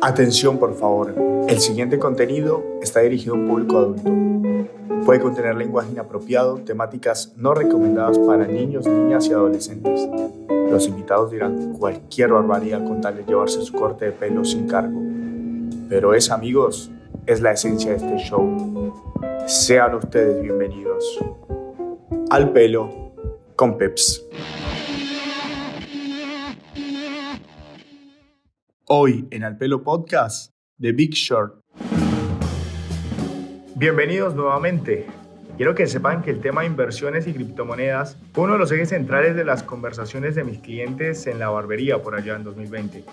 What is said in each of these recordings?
Atención, por favor. El siguiente contenido está dirigido a un público adulto. Puede contener lenguaje inapropiado, temáticas no recomendadas para niños, niñas y adolescentes. Los invitados dirán cualquier barbaridad con tal de llevarse su corte de pelo sin cargo. Pero esa, amigos, es la esencia de este show. Sean ustedes bienvenidos al Pelo con Peps. Hoy en Al Pelo Podcast, The Big Short. Bienvenidos nuevamente. Quiero que sepan que el tema de inversiones y criptomonedas fue uno de los ejes centrales de las conversaciones de mis clientes en la barbería por allá en 2020.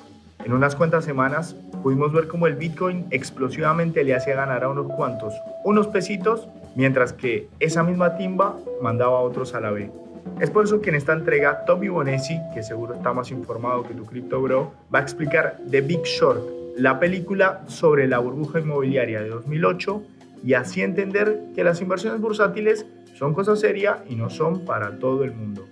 En unas cuantas semanas pudimos ver cómo el Bitcoin explosivamente le hacía ganar a unos pesitos, mientras que esa misma timba mandaba a otros a la B. Es por eso que en esta entrega Tommy Bonessi, que seguro está más informado que tu Crypto Bro, va a explicar The Big Short, la película sobre la burbuja inmobiliaria de 2008, y así entender que las inversiones bursátiles son cosa seria y no son para todo el mundo.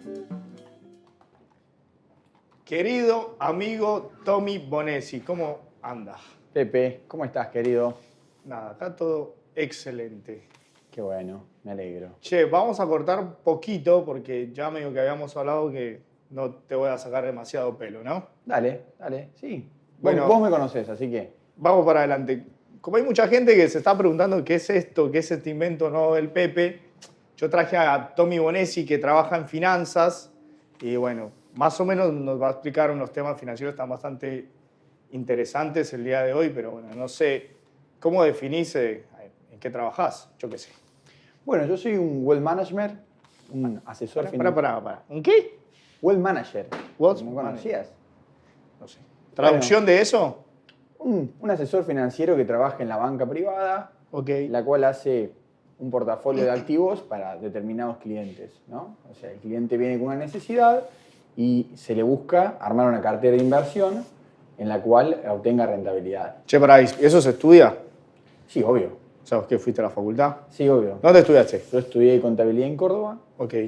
Querido amigo Tommy Bonessi, ¿cómo anda? Pepe, ¿cómo estás, querido? Nada, acá todo excelente. Qué bueno, me alegro. Che, vamos a cortar poquito porque ya medio que habíamos hablado que no te voy a sacar demasiado pelo, ¿no? Dale, sí. Bueno, vos me conocés, así que... Vamos para adelante. Como hay mucha gente que se está preguntando qué es esto, qué es este invento nuevo del Pepe, yo traje a Tommy Bonessi, que trabaja en finanzas, y bueno, más o menos nos va a explicar unos temas financieros que están bastante interesantes el día de hoy, pero bueno, no sé, ¿cómo definís en qué trabajás? Yo qué sé. Bueno, yo soy un wealth manager, un asesor financiero. Para. ¿Un qué? Wealth manager. Wealth ¿No conocías? No sé. ¿Traducción de eso? Un asesor financiero que trabaja en la banca privada, Okay. la cual hace un portafolio de activos para determinados clientes, ¿no? O sea, el cliente viene con una necesidad y se le busca armar una cartera de inversión en la cual obtenga rentabilidad. Che, pará, ¿eso se estudia? Sí, obvio. ¿Sabes que fuiste a la facultad? Sí, obvio. ¿Dónde estudiaste? Yo estudié contabilidad en Córdoba,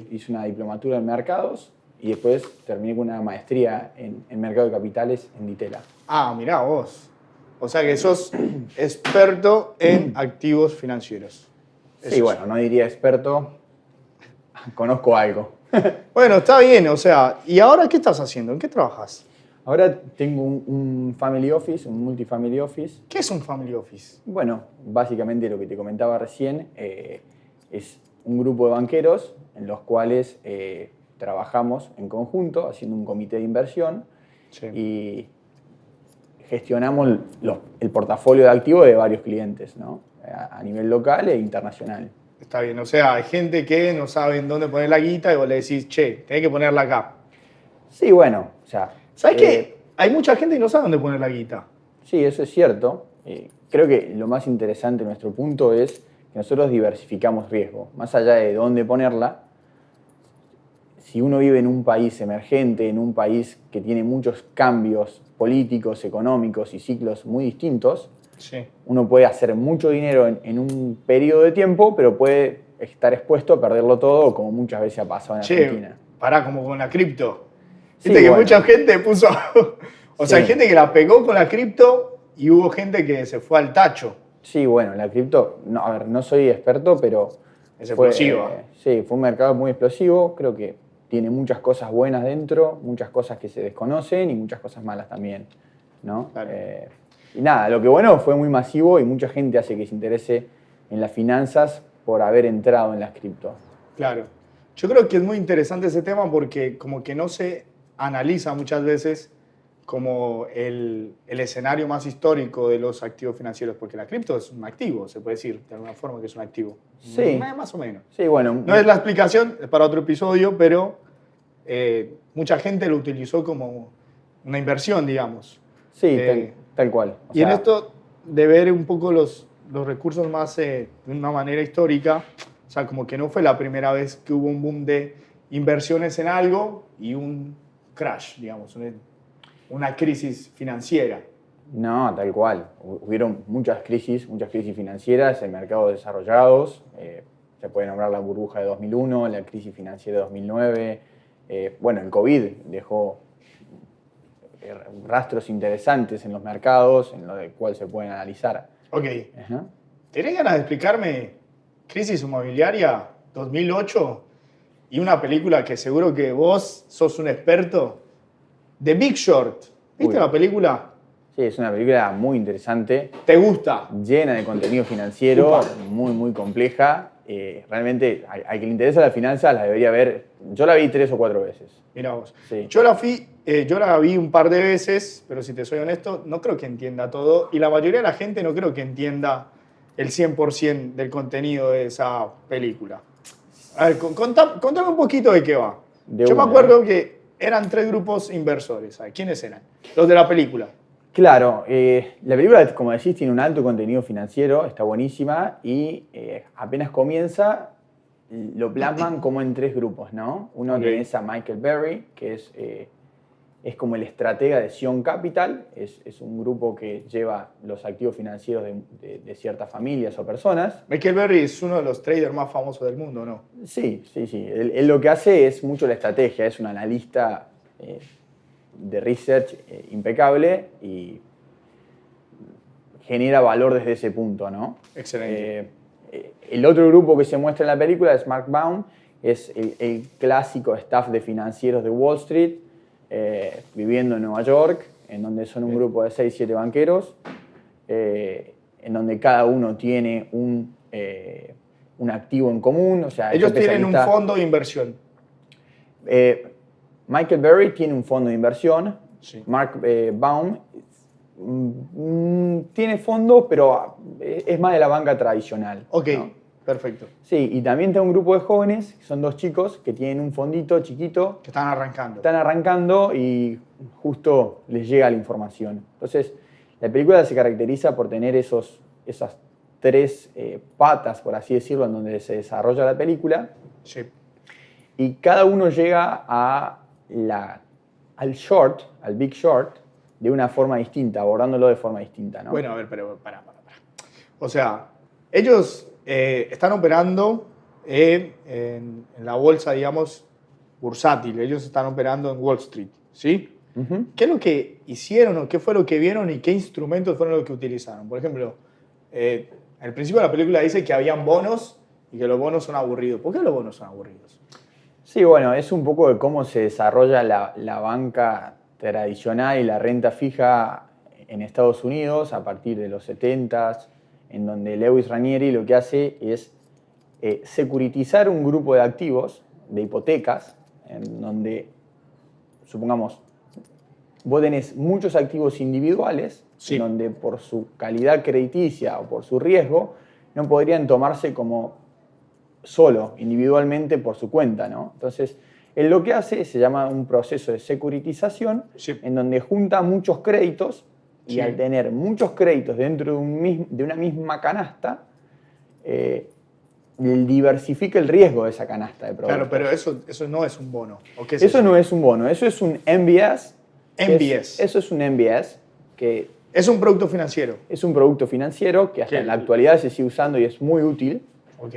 Hice una diplomatura en mercados y después terminé con una maestría en mercado de capitales en Ditela. Ah, mirá vos. O sea que sos experto en activos financieros. Sí, bueno, no diría experto, conozco algo. Bueno, está bien, o sea, ¿y ahora qué estás haciendo? ¿En qué trabajas? Ahora tengo un family office, un multifamily office. ¿Qué es un family office? Bueno, básicamente lo que te comentaba recién es un grupo de banqueros en los cuales trabajamos en conjunto, haciendo un comité de inversión y gestionamos el portafolio de activos de varios clientes, ¿no? A nivel local e internacional. Está bien, o sea, hay gente que no sabe en dónde poner la guita y vos le decís, che, tenés que ponerla acá. Sí, bueno, o sea... ¿Sabes qué? Hay mucha gente que no sabe dónde poner la guita. Sí, eso es cierto. Creo que lo más interesante de nuestro punto es que nosotros diversificamos riesgo. Más allá de dónde ponerla, si uno vive en un país emergente, en un país que tiene muchos cambios políticos, económicos y ciclos muy distintos, uno puede hacer mucho dinero en un periodo de tiempo, pero puede estar expuesto a perderlo todo, como muchas veces ha pasado en Argentina. Pará, como con la cripto. Sí, viste que bueno. Mucha gente puso... o sea, hay gente que la pegó con la cripto y hubo gente que se fue al tacho. Sí, bueno, la cripto... No, a ver, no soy experto, pero... Es explosiva. Sí, fue un mercado muy explosivo. Creo que tiene muchas cosas buenas dentro, muchas cosas que se desconocen y muchas cosas malas también, ¿no? Claro. Y nada, lo que bueno fue muy masivo y mucha gente hace que se interese en las finanzas por haber entrado en las cripto. Claro. Yo creo que es muy interesante ese tema porque como que no se analiza muchas veces como el escenario más histórico de los activos financieros, porque la cripto es un activo, se puede decir de alguna forma que es un activo. Sí. Más o menos. Sí, bueno. No es la explicación, es para otro episodio, pero mucha gente lo utilizó como una inversión, digamos. Sí, tal cual. Y en esto de ver un poco los recursos más de una manera histórica, o sea, como que no fue la primera vez que hubo un boom de inversiones en algo y un crash, digamos, una crisis financiera. No, tal cual. Hubieron muchas crisis financieras en mercados desarrollados. Se puede nombrar la burbuja de 2001, la crisis financiera de 2009. Bueno, el COVID dejó rastros interesantes en los mercados, en lo del cual se pueden analizar. Ok. Ajá. ¿Tenés ganas de explicarme Crisis Inmobiliaria 2008 y una película que seguro que vos sos un experto? The Big Short. ¿Viste Uy. la película? Sí, es una película muy interesante, ¿Te gusta? llena de contenido financiero, Upa. muy, muy compleja. Realmente, al que le interesa la finanza la debería ver. Yo la vi 3 o 4 veces. Mira vos. Sí. Yo la vi un par de veces, pero si te soy honesto, no creo que entienda todo. Y la mayoría de la gente no creo que entienda el 100% del contenido de esa película. A ver, contame un poquito de qué va. Yo me acuerdo que eran 3 grupos inversores. ¿Sabes quiénes eran? Los de la película. Claro, la película, como decís, tiene un alto contenido financiero, está buenísima y apenas comienza, lo plasman como en 3 grupos, ¿no? Uno Ok. tenés a Michael Berry, que es como el estratega de Zion Capital, es un grupo que lleva los activos financieros de ciertas familias o personas. Michael Berry es uno de los traders más famosos del mundo, ¿no? Sí. Él lo que hace es mucho la estrategia, es un analista de research impecable y genera valor desde ese punto, ¿no? Excelente. El otro grupo que se muestra en la película es Mark Baum, es el clásico staff de financieros de Wall Street, viviendo en Nueva York, en donde son un grupo de 6, 7 banqueros, en donde cada uno tiene un activo en común. O sea, Ellos tienen un fondo de inversión. Michael Berry tiene un fondo de inversión. Sí. Mark Baum tiene fondo, pero es más de la banca tradicional. Ok, ¿no? perfecto. Sí, y también tengo un grupo de jóvenes, que son 2 chicos, que tienen un fondito chiquito, Que están arrancando. están arrancando y justo les llega la información. Entonces, la película se caracteriza por tener esas 3 patas, por así decirlo, en donde se desarrolla la película, Sí. y cada uno llega al short, al Big Short, de una forma distinta, abordándolo de forma distinta, ¿no? Bueno, a ver, pero para. O sea, ellos están operando en la bolsa, digamos, bursátil. Ellos están operando en Wall Street, ¿sí? Ujú. ¿Qué es lo que hicieron o qué fue lo que vieron y qué instrumentos fueron los que utilizaron? Por ejemplo, al principio de la película dice que habían bonos y que los bonos son aburridos. ¿Por qué los bonos son aburridos? Sí, bueno, es un poco de cómo se desarrolla la banca tradicional y la renta fija en Estados Unidos a partir de los 70s, en donde Lewis Ranieri lo que hace es securitizar un grupo de activos, de hipotecas, en donde, supongamos, vos tenés muchos activos individuales, Sí. en donde por su calidad crediticia o por su riesgo no podrían tomarse como solo, individualmente por su cuenta, ¿no? Entonces, él lo que hace se llama un proceso de securitización, Sí. en donde junta muchos créditos y Sí. al tener muchos créditos dentro de una misma canasta, diversifica el riesgo de esa canasta de productos. Claro, pero eso no es un bono. ¿O qué es Eso no es un bono, eso es un MBS. MBS. Eso es un MBS, que Es un producto financiero. es un producto financiero que hasta ¿Qué? en la actualidad se sigue usando y es muy útil. Ok.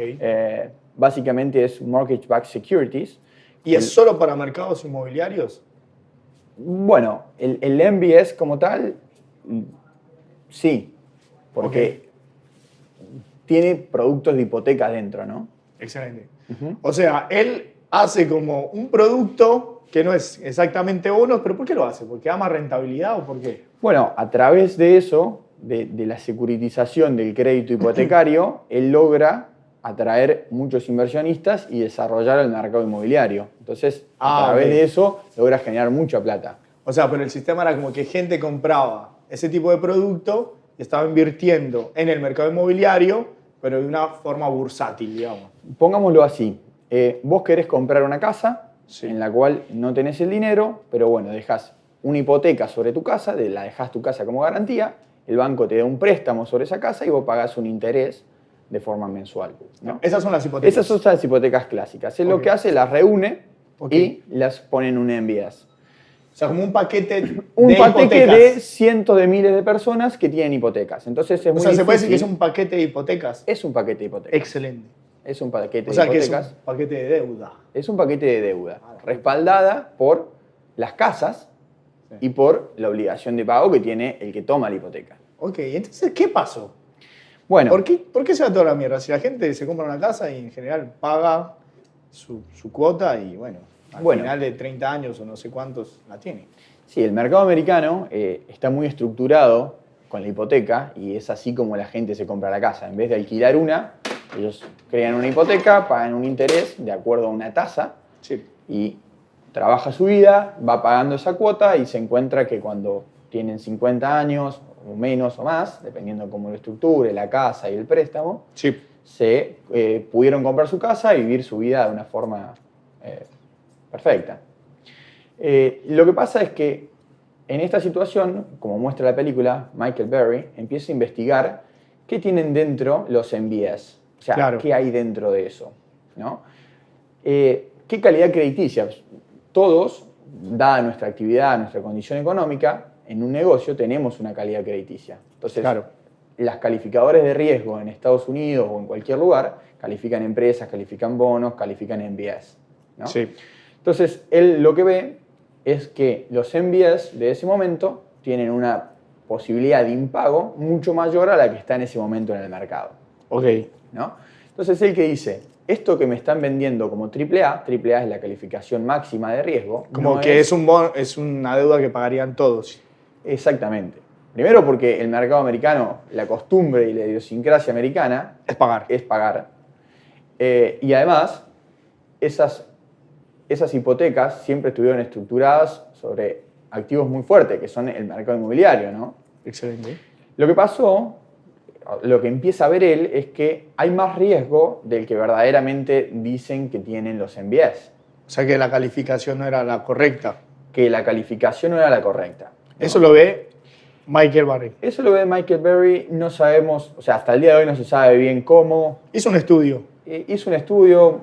Básicamente es mortgage-backed securities. ¿Y es solo para mercados inmobiliarios? Bueno, el MBS como tal, sí, porque tiene productos de hipoteca dentro, ¿no? Excelente. Ujú. O sea, él hace como un producto que no es exactamente bonos, pero ¿por qué lo hace? ¿Porque ama rentabilidad o por qué? Bueno, a través de eso, de la securitización del crédito hipotecario, él logra atraer muchos inversionistas y desarrollar el mercado inmobiliario. Entonces, a través ok. de eso, logra generar mucha plata. O sea, pero el sistema era como que gente compraba ese tipo de producto y estaba invirtiendo en el mercado inmobiliario, pero de una forma bursátil, digamos. Pongámoslo así, vos querés comprar una casa Sí. en la cual no tenés el dinero, pero bueno, dejás una hipoteca sobre tu casa, la dejás tu casa como garantía, el banco te da un préstamo sobre esa casa y vos pagás un interés de forma mensual, ¿no? Esas son las hipotecas. Esas son las hipotecas clásicas. Él Ok. lo que hace, las reúne Ok. y las pone en un MBS. O sea, como un paquete Un de paquete hipotecas. de cientos de miles de personas que tienen hipotecas. Entonces es O muy sea, se puede decir que es difícil. un paquete de hipotecas. Es un paquete de hipotecas. Excelente. Es un paquete O sea, de que es hipotecas. un paquete de deuda. Es un paquete de deuda respaldada por las casas y por la obligación de pago que tiene el que toma la hipoteca. Ok, entonces, ¿qué pasó? Bueno, ¿Por qué se va toda la mierda? Si la gente se compra una casa y en general paga su cuota y bueno, al final de 30 años o no sé cuántos la tiene. sí, el mercado americano está muy estructurado con la hipoteca y es así como la gente se compra la casa. En vez de alquilar una, ellos crean una hipoteca, pagan un interés de acuerdo a una tasa Sí. y trabaja su vida, va pagando esa cuota y se encuentra que cuando tienen 50 años o menos o más, dependiendo cómo lo estructure, la casa y el préstamo, Sí. se pudieron comprar su casa y vivir su vida de una forma perfecta. Lo que pasa es que en esta situación, como muestra la película, Michael Berry empieza a investigar qué tienen dentro los MBS. O sea, Claro. qué hay dentro de eso, ¿no? ¿Qué calidad crediticia? Todos, dada nuestra actividad, nuestra condición económica, en un negocio tenemos una calidad crediticia. Entonces, Claro. las calificadores de riesgo en Estados Unidos o en cualquier lugar califican empresas, califican bonos, califican MBS, ¿no? Sí. Entonces, él lo que ve es que los MBS de ese momento tienen una posibilidad de impago mucho mayor a la que está en ese momento en el mercado, Ok. ¿no? Entonces, él que dice, esto que me están vendiendo como AAA, AAA es la calificación máxima de riesgo. Como no que es una deuda que pagarían todos. Exactamente. Primero porque el mercado americano, la costumbre y la idiosincrasia americana Es pagar. es pagar. Y además, esas hipotecas siempre estuvieron estructuradas sobre activos muy fuertes, que son el mercado inmobiliario, ¿no? Excelente. Lo que pasó, lo que empieza a ver él, es que hay más riesgo del que verdaderamente dicen que tienen los MBS, O sea que la calificación no era la correcta. que la calificación no era la correcta, ¿no? Eso lo ve Michael Barry. Eso lo ve Michael Berry, no sabemos, o sea, hasta el día de hoy no se sabe bien cómo. Hizo un estudio. Hizo un estudio,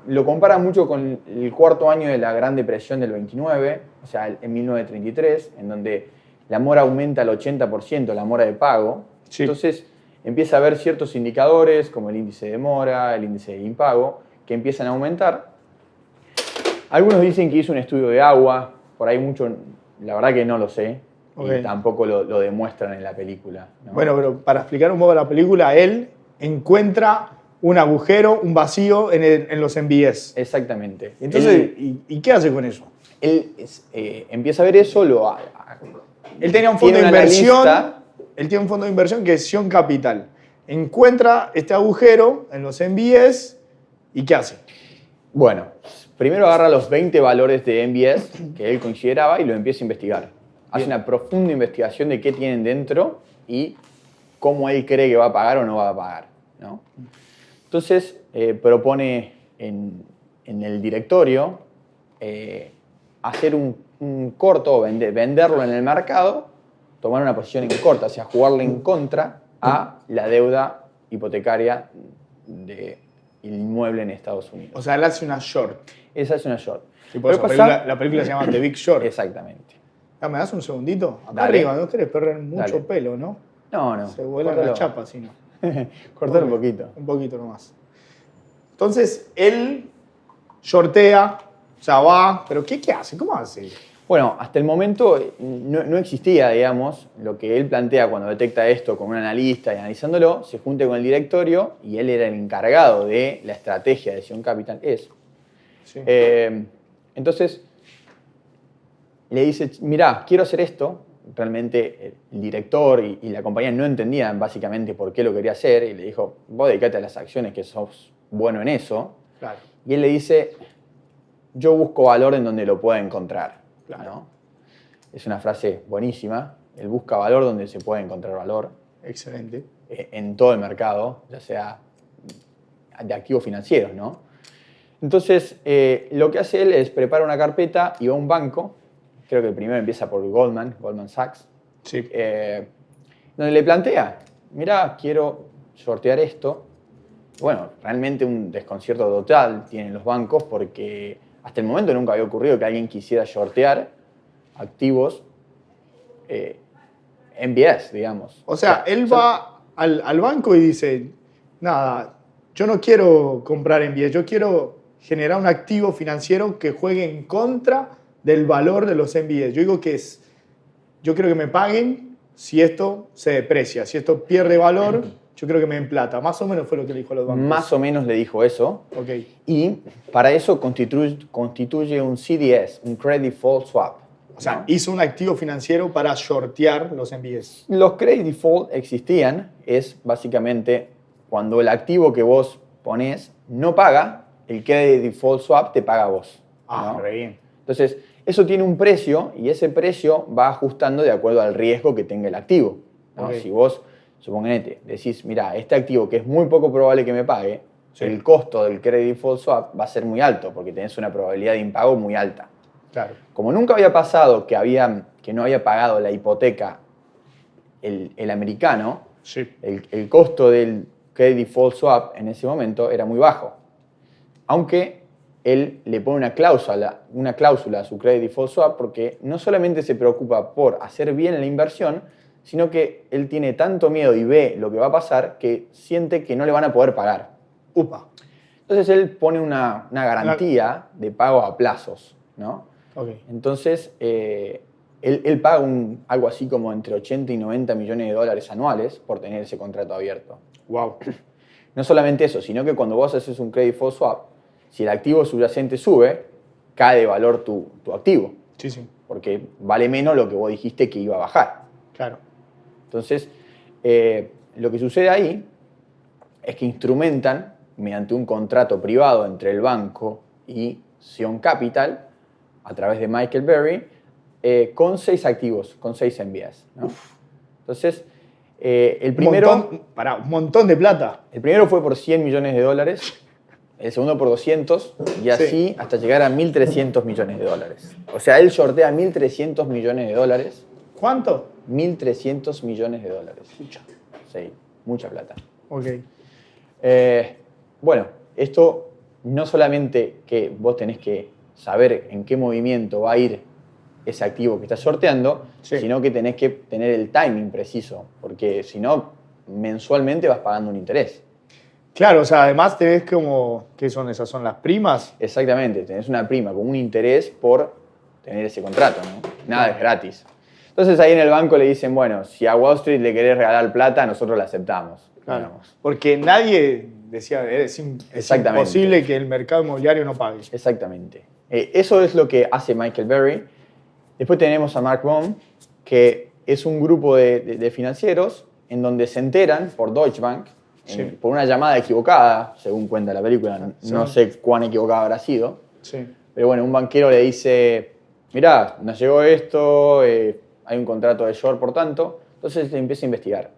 lo compara mucho con el cuarto año de la Gran Depresión del 29, o sea, en 1933, en donde la mora aumenta al 80%, la mora de pago. Sí. Entonces empieza a haber ciertos indicadores, como el índice de mora, el índice de impago, que empiezan a aumentar. Algunos dicen que hizo un estudio de agua, por ahí mucho, la verdad que no lo sé, Ok. y tampoco lo demuestran en la película, ¿no? Bueno, pero para explicar un poco la película, él encuentra un agujero, un vacío en los MBS. Exactamente. Entonces, ¿y qué hace con eso? Él empieza a ver eso, Él tenía un fondo de tiene una inversión. lista. Él tiene un fondo de inversión que es Sion Capital. Encuentra este agujero en los MBS y ¿qué hace? Bueno, primero agarra los 20 valores de MBS que él consideraba y lo empieza a investigar. Hace Bien. una profunda investigación de qué tienen dentro y cómo él cree que va a pagar o no va a pagar, ¿no? Entonces, propone en el directorio hacer un corto, venderlo en el mercado, tomar una posición en corta, o sea, jugarle en contra a la deuda hipotecaria del inmueble en Estados Unidos. O sea, él hace una short. Esa es una short. Tipo, Lo que la película se llama The Big Short. Exactamente. Ah, ¿me das un segundito? Acá Dale. arriba, no querés perder mucho Dale. pelo, ¿no? No. Se vuelan córtalo. las chapas, si no. Cortalo un poquito. Un poquito nomás. Entonces, él shortea, o sea, va, pero ¿qué hace? ¿Cómo hace? Bueno, hasta el momento no existía, digamos, lo que él plantea cuando detecta esto con un analista y analizándolo, se junta con el directorio y él era el encargado de la estrategia de Sion Capital. Sí. Entonces, le dice, mirá, quiero hacer esto. Realmente el director y la compañía no entendían básicamente por qué lo quería hacer y le dijo, vos dedicate a las acciones que sos bueno en eso. Claro. Y él le dice, yo busco valor en donde lo pueda encontrar. Claro. ¿No? Es una frase buenísima. Él busca valor donde se puede encontrar valor Excelente. en todo el mercado, ya sea de activos financieros, ¿no? Entonces, lo que hace él es prepara una carpeta y va a un banco. Creo que el primero empieza por Goldman Sachs. Sí. Donde le plantea, mirá, quiero sortear esto. Bueno, realmente un desconcierto total tienen los bancos porque hasta el momento nunca había ocurrido que alguien quisiera sortear activos MBS, digamos. O sea, él va al banco y dice, nada, yo no quiero comprar MBS, yo quiero generar un activo financiero que juegue en contra del valor de los MBS. Yo creo que me paguen si esto se deprecia, si esto pierde valor, yo creo que me den plata. Más o menos fue lo que le dijo a los bancos. Más o menos le dijo eso. Ok. Y para eso constituye un CDS, un Credit Default Swap. O sea, ¿no? hizo un activo financiero para shortear los MBS. Los Credit Default existían, es básicamente cuando el activo que vos ponés no paga, el Credit Default Swap te paga a vos. ¿no? Re bien. Entonces, eso tiene un precio y ese precio va ajustando de acuerdo al riesgo que tenga el activo. ¿no? Ok. Si vos, suponete, decís, mira, este activo que es muy poco probable que me pague, Sí. el costo del Credit Default Swap va a ser muy alto porque tenés una probabilidad de impago muy alta. Claro. Como nunca había pasado que no había pagado la hipoteca el americano, Sí. el costo del Credit Default Swap en ese momento era muy bajo. Aunque él le pone una cláusula a su Credit Default Swap porque no solamente se preocupa por hacer bien la inversión, sino que él tiene tanto miedo y ve lo que va a pasar que siente que no le van a poder pagar. Upa. Entonces él pone una garantía de pago a plazos, ¿no? Ok. Entonces, él paga algo así como entre 80 y 90 millones de dólares anuales por tener ese contrato abierto. Wow. No solamente eso, sino que cuando vos haces un Credit Default Swap, si el activo subyacente sube, cae de valor tu activo, Sí, sí. porque vale menos lo que vos dijiste que iba a bajar. Claro. Entonces, lo que sucede ahí es que instrumentan, mediante un contrato privado entre el banco y Zion Capital, a través de Michael Berry, con 6 activos, con 6 MBS. ¿no? Entonces, el primero Un montón de plata. el primero fue por 100 millones de dólares, el segundo por 200 y así Sí. hasta llegar a 1.300 millones de dólares. O sea, él sortea 1.300 millones de dólares. ¿Cuánto? 1.300 millones de dólares. Pucha. Sí, mucha plata. Ok. Bueno, esto no solamente que vos tenés que saber en qué movimiento va a ir ese activo que estás sorteando, Sí. sino que tenés que tener el timing preciso, porque si no, mensualmente vas pagando un interés. Claro, o sea, además tenés como, ¿qué son esas? ¿Son las primas? Exactamente, tenés una prima con un interés por tener ese contrato, ¿no? Nada es gratis. Entonces ahí en el banco le dicen, bueno, si a Wall Street le querés regalar plata, nosotros la aceptamos. digamos. Porque nadie decía, es Exactamente. imposible que el mercado inmobiliario no pague. Exactamente. Eso es lo que hace Michael Berry. Después tenemos a Mark Baum, que es un grupo de financieros en donde se enteran por Deutsche Bank, Sí. por una llamada equivocada, según cuenta la película, Sí. no sé cuán equivocada habrá sido, Sí. pero bueno, un banquero le dice, mirá, nos llegó esto, hay un contrato de short por tanto, entonces se empieza a investigar.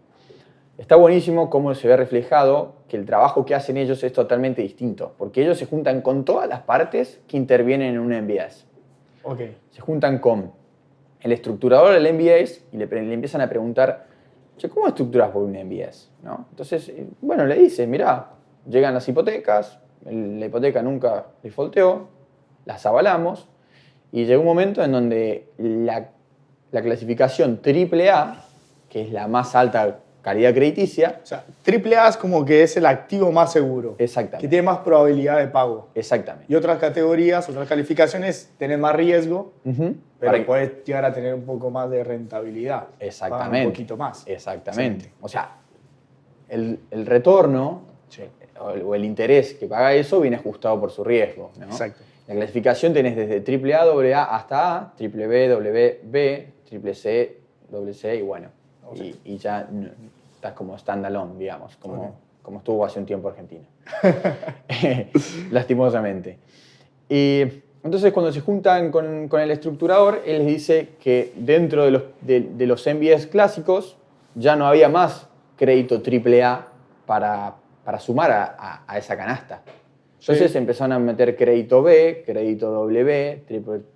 Está buenísimo cómo se ve reflejado que el trabajo que hacen ellos es totalmente distinto, porque ellos se juntan con todas las partes que intervienen en un MBS. Ok. Se juntan con el estructurador del MBS y le empiezan a preguntar, che, ¿cómo estructuras por un MBS? ¿no? Entonces, bueno, le dice, mirá, llegan las hipotecas, la hipoteca nunca defaulteó, las avalamos y llegó un momento en donde la clasificación AAA, que es la más alta calidad crediticia, O sea, AAA es como que es el activo más seguro. Que exactamente, tiene más probabilidad de pago. exactamente. Y otras categorías, otras calificaciones, tienen más riesgo, Ujú. pero Para- puedes llegar a tener un poco más de rentabilidad. Exactamente. Pagan un poquito más. Exactamente. Excelente. O sea, el retorno Sí. o el interés que paga eso viene ajustado por su riesgo. ¿no? Exacto. La clasificación tenés desde AAA, AA hasta A, BB, BB, CC, CC y bueno. Ok. Y ya estás como standalone, digamos, Ok. como estuvo hace un tiempo Argentina. Lastimosamente. Y entonces cuando se juntan con el estructurador, él les dice que dentro de los MBS clásicos ya no había más crédito AAA para sumar a esa canasta. Entonces Sí. empezaron a meter crédito B, crédito W,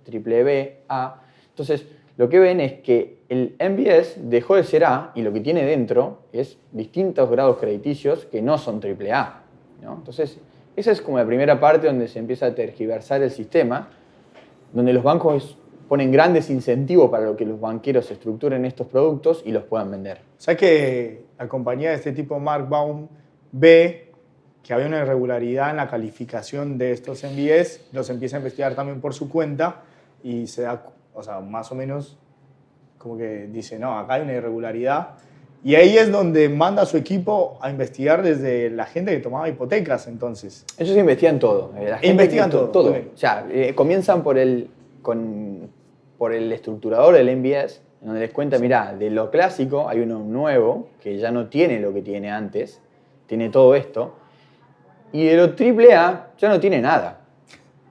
triple B, A. Entonces lo que ven es que el MBS dejó de ser A y lo que tiene dentro es distintos grados crediticios que no son AAA. ¿no? Entonces esa es como la primera parte donde se empieza a tergiversar el sistema, donde los bancos ponen grandes incentivos para lo que los banqueros estructuren estos productos y los puedan vender. O sea que la compañía de este tipo, Mark Baum, ve que había una irregularidad en la calificación de estos MBS, los empieza a investigar también por su cuenta y se da, o sea, más o menos como que dice, no, acá hay una irregularidad. Y ahí es donde manda a su equipo a investigar desde la gente que tomaba hipotecas entonces. Ellos investigan todo. La gente Investigan todo. O sea, comienzan por el estructurador del MBS, donde les cuenta, mirá, de lo clásico hay uno nuevo que ya no tiene lo que tiene antes, tiene todo esto, y de lo AAA ya no tiene nada.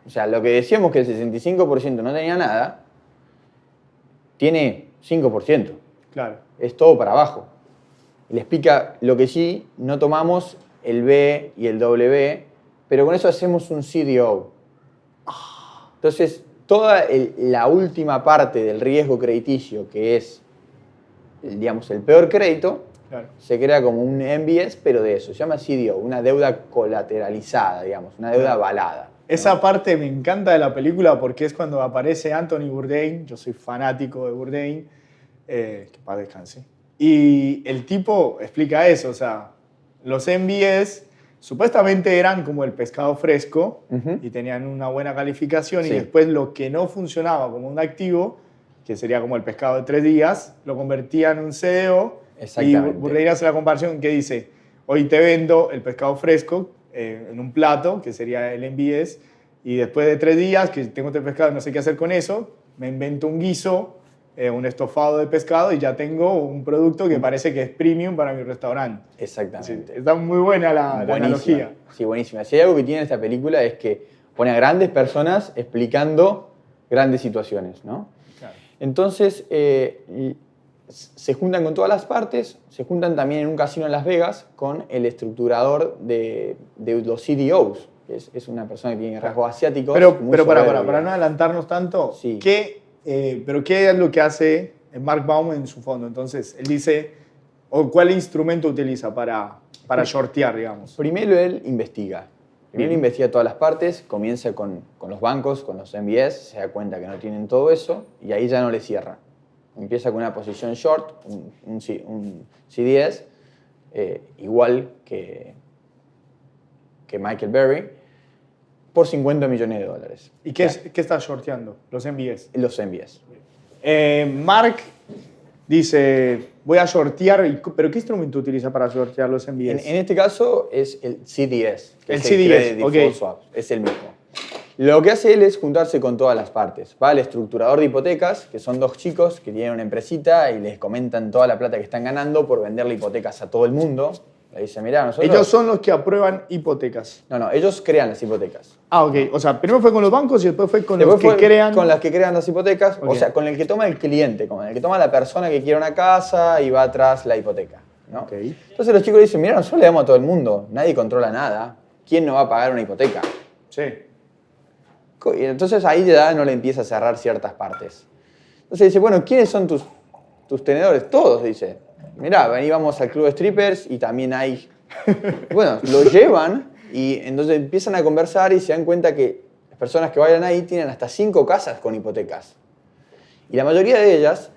O sea, lo que decíamos que el 65% no tenía nada, tiene 5%. Claro. Es todo para abajo. Y le explica lo que sí, no tomamos el B y el W, pero con eso hacemos un CDO. Entonces, toda la última parte del riesgo crediticio, que es, digamos, el peor crédito, Claro. se crea como un MBS, pero de eso. Se llama CDO, una deuda colateralizada, digamos, una deuda avalada. Esa parte me encanta de la película porque es cuando aparece Anthony Bourdain. Yo soy fanático de Bourdain. Que paz descanse. Y el tipo explica eso, o sea, los MBS supuestamente eran como el pescado fresco y tenían una buena calificación, Sí. y después lo que no funcionaba como un activo, que sería como el pescado de 3 días, lo convertía en un CDO. Y Exactamente. Bourdain hace la comparación que dice, hoy te vendo el pescado fresco en un plato, que sería el MBS, y después de 3 días que tengo este pescado y no sé qué hacer con eso, me invento un guiso, un estofado de pescado, y ya tengo un producto que parece que es premium para mi restaurante. Exactamente. Sí, está muy buena la Buenísima. analogía. Sí, buenísima. Si hay algo que tiene esta película es que pone a grandes personas explicando grandes situaciones, ¿no? Claro. Entonces, se juntan con todas las partes, se juntan también en un casino en Las Vegas con el estructurador de los CDOs, que es una persona que tiene rasgos asiáticos. Pero muy para soberbia. no adelantarnos tanto, Sí. pero ¿qué es lo que hace Mark Baum en su fondo? Entonces, él dice, o ¿cuál instrumento utiliza para shortear, digamos? Primero él investiga. Primero investiga todas las partes, comienza con los bancos, con los MBS, se da cuenta que no tienen todo eso y ahí ya no le cierra. Empieza con una posición short, un CDS, igual que Michael Berry, por $50 millones. ¿Y qué está shorteando? Los MBS. Los MBS. Mark dice, voy a shortear, pero ¿qué instrumento utiliza para shortear los MBS? En este caso es el CDS, que El es CDS, Credit Default ok. Swap, es el mismo. Lo que hace él es juntarse con todas las partes. Va al estructurador de hipotecas, que son 2 chicos que tienen una empresita y les comentan toda la plata que están ganando por venderle hipotecas a todo el mundo. Le dicen, mirá, nosotros... Ellos son los que aprueban hipotecas. No, ellos crean las hipotecas. Ah, ok. O sea, primero fue con los bancos y después fue con Después los que fue crean... con las que crean las hipotecas, Ok. o sea, con el que toma el cliente, con el que toma la persona que quiere una casa y va atrás la hipoteca, ¿no? Ok. Entonces los chicos dicen, mira, nosotros le damos a todo el mundo, nadie controla nada, ¿quién no va a pagar una hipoteca? Sí. Y entonces ahí ya no le empieza a cerrar ciertas partes. Entonces dice, bueno, ¿quiénes son tus tenedores? Todos, dice. Mirá, vení, vamos al club de strippers y también hay... Bueno, lo llevan y entonces empiezan a conversar y se dan cuenta que las personas que vayan ahí tienen hasta 5 casas con hipotecas. Y la mayoría de ellas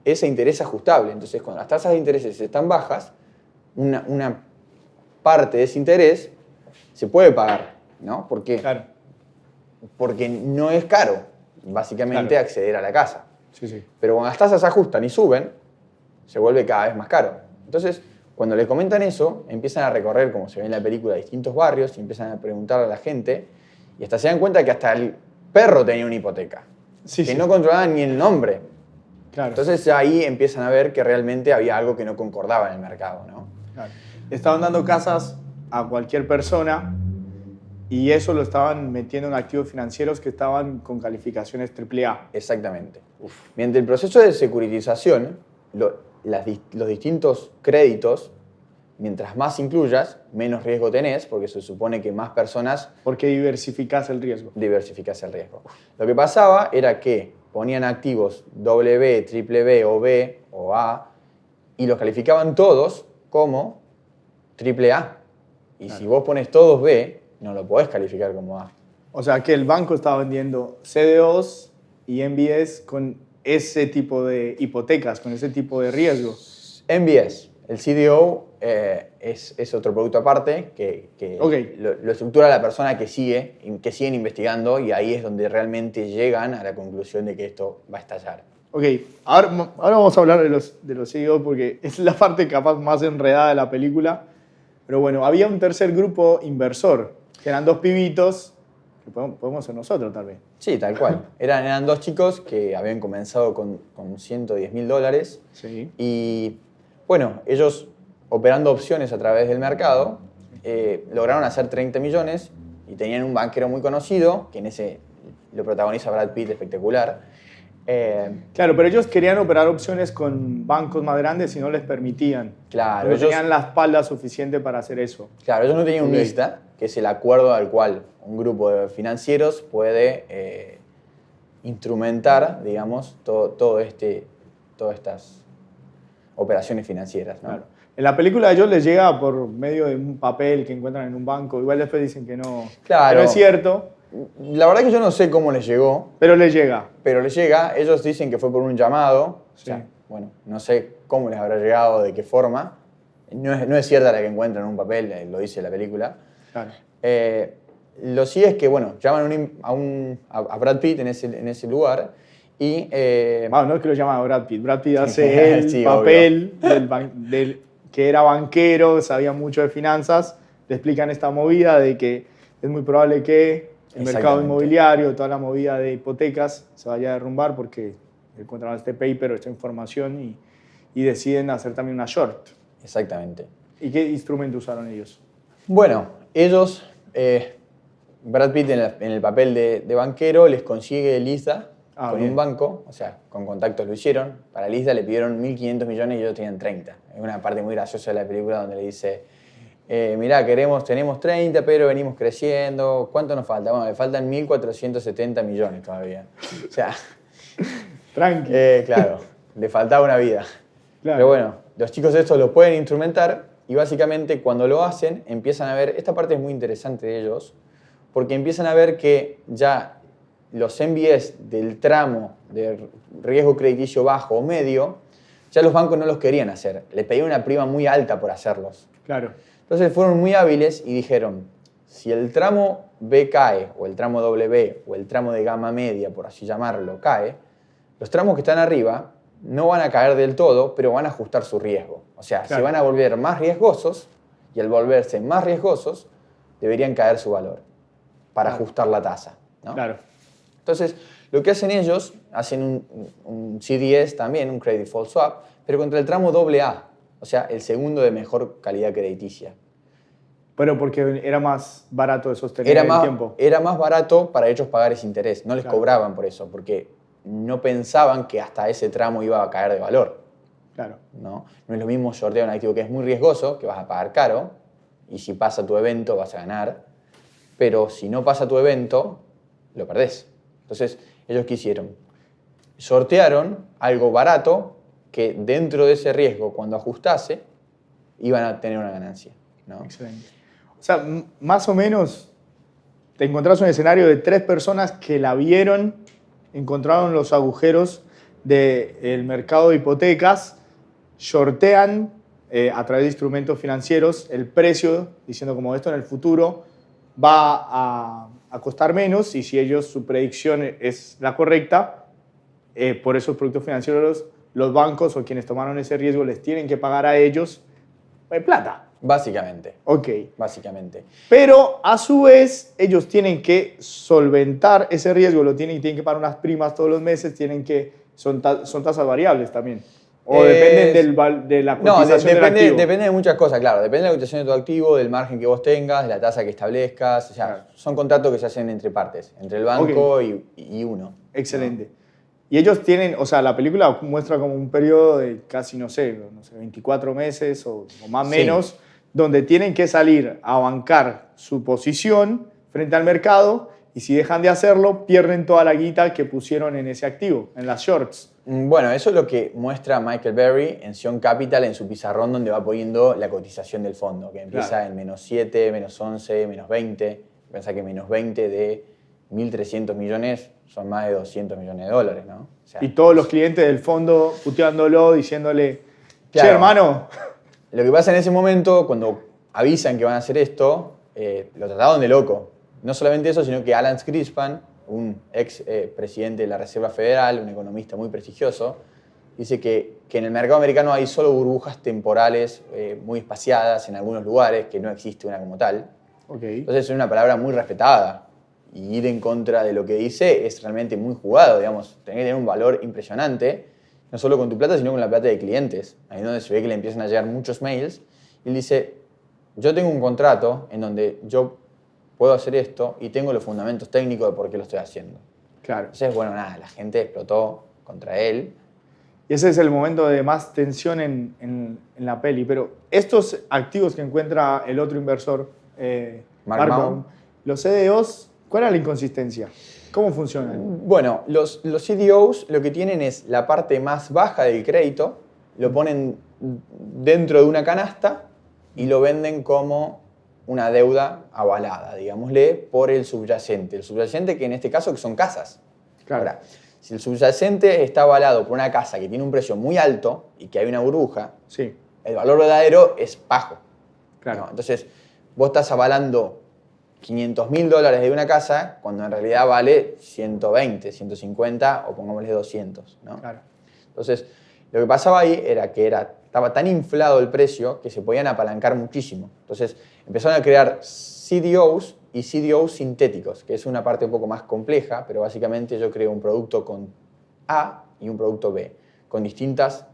es a interés ajustable. Entonces, cuando las tasas de intereses están bajas, una parte de ese interés se puede pagar, ¿no? ¿Por qué? Claro. Porque no es caro, básicamente, Claro. acceder a la casa. Sí, sí. Pero cuando las tasas se ajustan y suben, se vuelve cada vez más caro. Entonces, cuando le comentan eso, empiezan a recorrer, como se ve en la película, distintos barrios y empiezan a preguntar a la gente y hasta se dan cuenta que hasta el perro tenía una hipoteca, Sí, que sí. no controlaban ni el nombre. Claro. Entonces ahí empiezan a ver que realmente había algo que no concordaba en el mercado, ¿no? Claro. Estaban dando casas a cualquier persona y eso lo estaban metiendo en activos financieros que estaban con calificaciones AAA. Exactamente. Mediante el proceso de securitización, los distintos créditos, mientras más incluyas, menos riesgo tenés, porque se supone que más personas Porque diversificás el riesgo. diversificas el riesgo. Lo que pasaba era que ponían activos W, triple B o B o A y los calificaban todos como triple A. Y si vos pones todos B, no lo podés calificar como A. O sea que el banco estaba vendiendo CDOs y MBS con ese tipo de hipotecas, con ese tipo de riesgo. MBS, el CDO es otro producto aparte que Ok. lo estructura la persona que siguen investigando y ahí es donde realmente llegan a la conclusión de que esto va a estallar. Ok, ahora vamos a hablar de los CEO porque es la parte capaz más enredada de la película. Pero bueno, había un tercer grupo inversor, que eran dos pibitos, que podemos ser nosotros tal vez. Sí, tal cual. Eran dos chicos que habían comenzado con $110.000 Sí. y bueno, ellos operando opciones a través del mercado lograron hacer 30 millones y tenían un banquero muy conocido, que en ese lo protagoniza Brad Pitt, espectacular. Claro, pero ellos querían operar opciones con bancos más grandes y no les permitían. Claro, No ellos- tenían la espalda suficiente para hacer eso. Claro, ellos no tenían un Ok. lista, que es el acuerdo al cual un grupo de financieros puede instrumentar, digamos, todas estas operaciones financieras, ¿no? Claro. En la película a ellos les llega por medio de un papel que encuentran en un banco. Igual después dicen que no, Claro. que no es cierto, La verdad que yo no sé cómo les llegó, pero les llega. pero les llega. Ellos dicen que fue por un llamado. Sí. O sea, bueno, no sé cómo les habrá llegado, de qué forma. No es cierta la que encuentran en un papel, lo dice la película. Claro. Lo sí es que, bueno, llaman a Brad Pitt en ese lugar y... Bueno, no es que lo llama Brad Pitt. Brad Pitt hace el Sí, papel del que era banquero, sabía mucho de finanzas. Le explican esta movida de que es muy probable que el mercado Exactamente. inmobiliario, toda la movida de hipotecas se vaya a derrumbar porque encontraron este paper, esta información y deciden hacer también una short. Exactamente. ¿Y qué instrumento usaron ellos? Bueno, ellos, Brad Pitt en el papel de banquero les consigue Lisa con bien. un banco, o sea, con contactos lo hicieron. Para Lisa le pidieron 1.500 millones y ellos tenían 30. Es una parte muy graciosa de la película donde le dice, mirá, tenemos 30, pero venimos creciendo. ¿Cuánto nos falta? Bueno, le faltan 1.470 millones todavía. O sea, Tranqui. claro, le faltaba una vida. Claro. Pero bueno, los chicos estos lo pueden instrumentar y básicamente cuando lo hacen empiezan a ver, esta parte es muy interesante de ellos, porque empiezan a ver que ya los MBS del tramo de riesgo crediticio bajo o medio, ya los bancos no los querían hacer, les pedían una prima muy alta por hacerlos. Claro. Entonces fueron muy hábiles y dijeron, si el tramo B cae, o el tramo W, o el tramo de gama media, por así llamarlo, cae, los tramos que están arriba no van a caer del todo, pero van a ajustar su riesgo. O sea, Claro. se van a volver más riesgosos y al volverse más riesgosos deberían caer su valor para Claro. ajustar la tasa, ¿no? Claro. Entonces, lo que hacen ellos, hacen un CDS también, un Credit Default Swap, pero contra el tramo AA, o sea, el segundo de mejor calidad crediticia. Pero porque era más barato de sostener el tiempo. Era más barato para ellos pagar ese interés, no les Claro. cobraban por eso, porque no pensaban que hasta ese tramo iba a caer de valor. Claro. No es lo mismo sortear un activo que es muy riesgoso, que vas a pagar caro, y si pasa tu evento vas a ganar, pero si no pasa tu evento, lo perdés. Entonces, ellos ¿qué hicieron? Sortearon algo barato que dentro de ese riesgo, cuando ajustase, iban a tener una ganancia, ¿no? Excelente. O sea, más o menos te encontrás un escenario de 3 personas que la vieron, encontraron los agujeros del mercado de hipotecas, shortean a través de instrumentos financieros el precio, diciendo como esto en el futuro va a costar menos y si su predicción es la correcta, por esos productos financieros los bancos o quienes tomaron ese riesgo les tienen que pagar a ellos plata. Básicamente, Ok. básicamente. Pero a su vez, ellos tienen que solventar ese riesgo, tienen que pagar unas primas todos los meses, son tasas variables también. O dependen de la No, cotización del activo. depende de muchas cosas, claro. Depende de la cotización de tu activo, del margen que vos tengas, de la tasa que establezcas. O sea, Claro. son contratos que se hacen entre partes, entre el banco y uno. Excelente. Y ellos tienen, o sea, la película muestra como un periodo de casi, no sé 24 meses o más o Sí. menos, donde tienen que salir a bancar su posición frente al mercado y si dejan de hacerlo, pierden toda la guita que pusieron en ese activo, en las shorts. Bueno, eso es lo que muestra Michael Berry en Sion Capital en su pizarrón donde va poniendo la cotización del fondo, que empieza Claro. en -7, -11, -20. Pensá que -20 de 1.300 millones son más de 200 millones de dólares, ¿no? O sea, Y todos los clientes del fondo puteándolo, diciéndole, che, Claro. hermano, Lo que pasa en ese momento, cuando avisan que van a hacer esto, lo trataron de loco. No solamente eso, sino que Alan Greenspan, un ex presidente de la Reserva Federal, un economista muy prestigioso, dice que en el mercado americano hay solo burbujas temporales muy espaciadas en algunos lugares, que no existe una como tal. Okay. Entonces es una palabra muy respetada. Y ir en contra de lo que dice es realmente muy jugado, digamos. Tenés que tener un valor impresionante, no solo con tu plata, sino con la plata de clientes. Ahí es donde se ve que le empiezan a llegar muchos mails. Y él dice, yo tengo un contrato en donde yo puedo hacer esto y tengo los fundamentos técnicos de por qué lo estoy haciendo. Claro. Entonces, bueno, nada, la gente explotó contra él. Y ese es el momento de más tensión en la peli. Pero estos activos que encuentra el otro inversor, Mark Baum, los CDOs, ¿cuál es la inconsistencia? ¿Cómo funcionan? Bueno, los CDOs lo que tienen es la parte más baja del crédito, lo ponen dentro de una canasta y lo venden como una deuda avalada, digámosle, por el subyacente. El subyacente que en este caso que son casas. Claro. Ahora, si el subyacente está avalado por una casa que tiene un precio muy alto y que hay una burbuja, Sí, el valor verdadero es bajo. claro. ¿No? Entonces, vos estás avalando $500.000 de una casa cuando en realidad vale 120, 150 o pongámosle 200. ¿No? Claro. Entonces, lo que pasaba ahí era que estaba tan inflado el precio que se podían apalancar muchísimo. Entonces, empezaron a crear CDOs y CDOs sintéticos, que es una parte un poco más compleja, pero básicamente yo creo un producto con A y un producto B, con distintas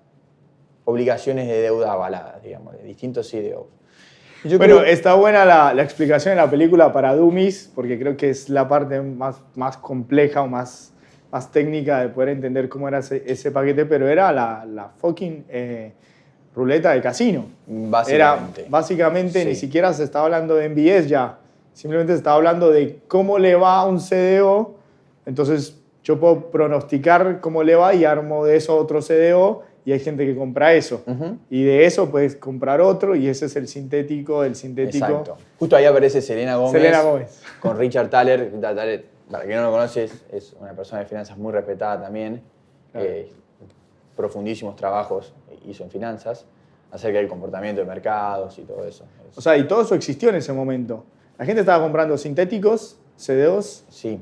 obligaciones de deuda avaladas, digamos, de distintos CDOs. Está buena la explicación de la película para Dummies, porque creo que es la parte más compleja o más técnica de poder entender cómo era ese paquete, pero era la fucking ruleta de casino. Básicamente. Básicamente Sí. Ni siquiera se estaba hablando de MBS ya, simplemente se estaba hablando de cómo le va a un CDO, entonces yo puedo pronosticar cómo le va y armo de eso otro CDO, y hay gente que compra eso. Uh-huh. Y de eso puedes comprar otro, y ese es el sintético del sintético. Exacto. Justo ahí aparece Selena Gómez. Con Richard Thaler. Richard Thaler, para quien no lo conoce, es una persona de finanzas muy respetada también. Claro. Profundísimos trabajos hizo en finanzas acerca del comportamiento de mercados y todo eso. O sea, y todo eso existió en ese momento. La gente estaba comprando sintéticos, CDOs. Sí.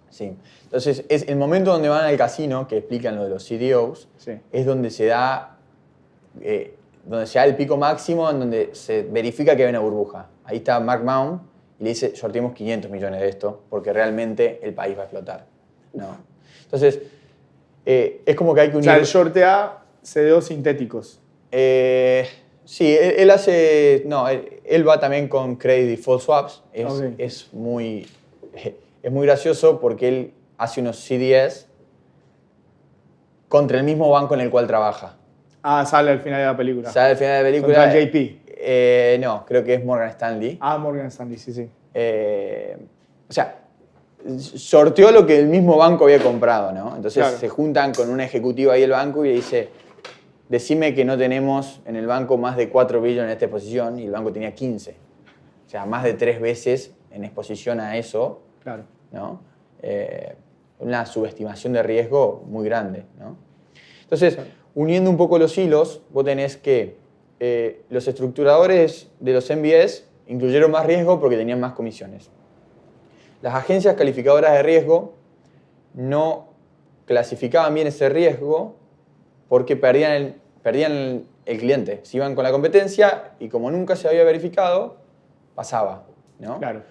Sí. Entonces, es el momento donde van al casino, que explican lo de los CDOs, Sí. es donde se da el pico máximo, en donde se verifica que hay una burbuja. Ahí está Mark Baum y le dice, sorteemos 500 millones de esto, porque realmente el país va a explotar. ¿No? Entonces, es como que hay que unir... O sea, él shortea CDOs sintéticos. Sí, él hace... No, él va también con credit default swaps. Okay. Es muy gracioso porque él hace unos CDS contra el mismo banco en el cual trabaja. Sale al final de la película. Sale al final de la película. Contra JP. No, creo que es Morgan Stanley. Morgan Stanley, sí. O sea, sorteó lo que el mismo banco había comprado, ¿no? Entonces Claro. se juntan con un ejecutivo ahí del banco y le dice, decime que no tenemos en el banco más de 4 billones en esta exposición, y el banco tenía 15. O sea, más de 3 veces en exposición a eso, Claro. ¿no? Una subestimación de riesgo muy grande, ¿no? Entonces, uniendo un poco los hilos, vos tenés que los estructuradores de los MBS incluyeron más riesgo porque tenían más comisiones. Las agencias calificadoras de riesgo no clasificaban bien ese riesgo porque perdían el cliente. Se iban con la competencia y como nunca se había verificado, pasaba, ¿no? Claro.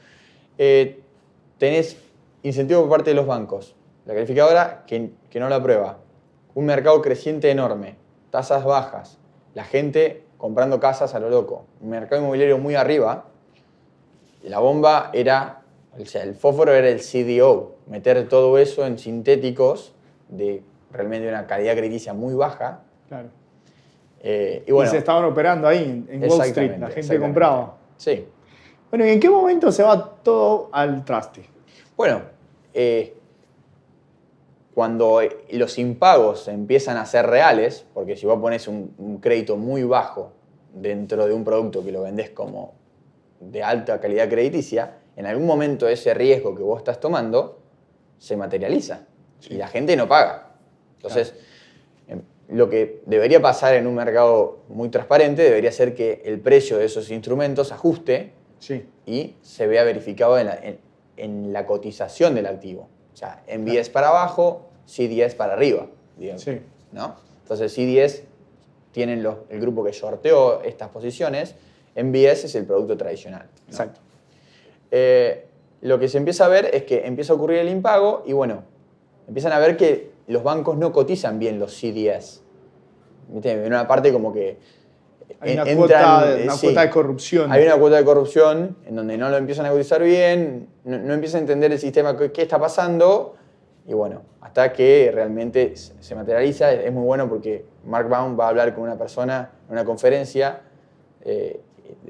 Tenés incentivo por parte de los bancos. La calificadora que no la aprueba. Un mercado creciente enorme. Tasas bajas. La gente comprando casas a lo loco. Un mercado inmobiliario muy arriba. La bomba era, o sea, el fósforo era el CDO. Meter todo eso en sintéticos de realmente una calidad crediticia muy baja. Claro. Y bueno, y se estaban operando ahí en Wall Street. La gente compraba. Sí. Bueno, ¿y en qué momento se va todo al traste? Bueno, cuando los impagos empiezan a ser reales, porque si vos pones un crédito muy bajo dentro de un producto que lo vendés como de alta calidad crediticia, en algún momento ese riesgo que vos estás tomando se materializa y la gente no paga. Entonces, lo que debería pasar en un mercado muy transparente debería ser que el precio de esos instrumentos ajuste Sí. y se vea verificado en la cotización del activo. O sea, MBS para abajo, CDS para arriba, digamos, Sí. ¿no? Entonces, CDS tienen el grupo que shorteó estas posiciones, MBS es el producto tradicional, ¿no? Exacto. Lo que se empieza a ver es que empieza a ocurrir el impago y bueno, empiezan a ver que los bancos no cotizan bien los CDS. ¿Viste? En una parte como que Hay una, entran, cuota de corrupción. Hay una cuota de corrupción en donde no lo empiezan a cotizar bien, no empiezan a entender el sistema, qué está pasando, y bueno, hasta que realmente se materializa. Es muy bueno porque Mark Baum va a hablar con una persona en una conferencia,